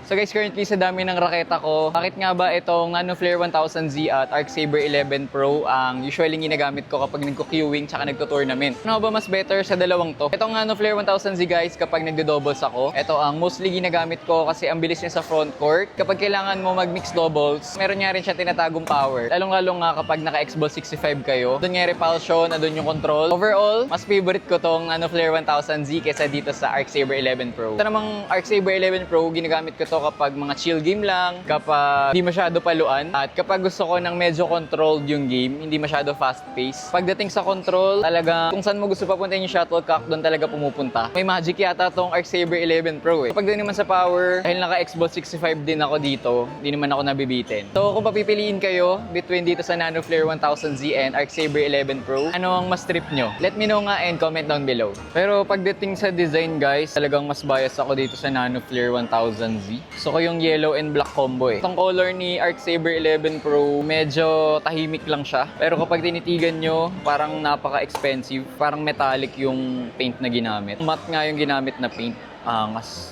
So guys, currently sa dami ng raketa ko, bakit nga ba itong Nanoflare 1000Z at Arc Saber 11 Pro ang usually ginagamit ko kapag nagko-queuing tsaka nagto-tournament? Ano ba mas better sa dalawang to? Itong Nanoflare 1000Z guys, kapag nagdo-doubles ako, ito ang mostly ginagamit ko kasi ang bilis niya sa front court. Kapag kailangan mo mag-mix doubles, meron nga rin siya tinatagong power. Lalong-lalo nga kapag naka-Xbox 65 kayo, doon nga repulsion, doon yung control. Overall, mas favorite ko tong Nanoflare 1000Z kesa dito sa Arc Saber 11 Pro. Ito namang Arc Saber 11 Pro, ginagamit ko to kapag mga chill game lang, kapag hindi masyado paluan, at kapag gusto ko ng medyo controlled yung game, hindi masyado fast pace. Pagdating sa control, talaga kung saan mo gusto papuntahin yung shuttlecock, doon talaga pumupunta. May magic yata tong Arc Saber 11 Pro eh. Kapag doon naman sa power, dahil naka Xbox 65 din ako dito, hindi naman ako nabibitin. So kung papipiliin kayo between dito sa Nanoflare 1000Z and Arc Saber 11 Pro, ano ang mas trip nyo? Let me know nga and comment down below. Pero pagdating sa design guys, talagang mas bias ako dito sa Nanoflare 1000Z. So ko yung yellow and black combo eh. Itong color ni Arc Saber 11 Pro, medyo tahimik lang siya. Pero kapag tinitigan nyo, parang napaka-expensive. Parang metallic yung paint na ginamit. Matte nga yung ginamit na paint. Angas.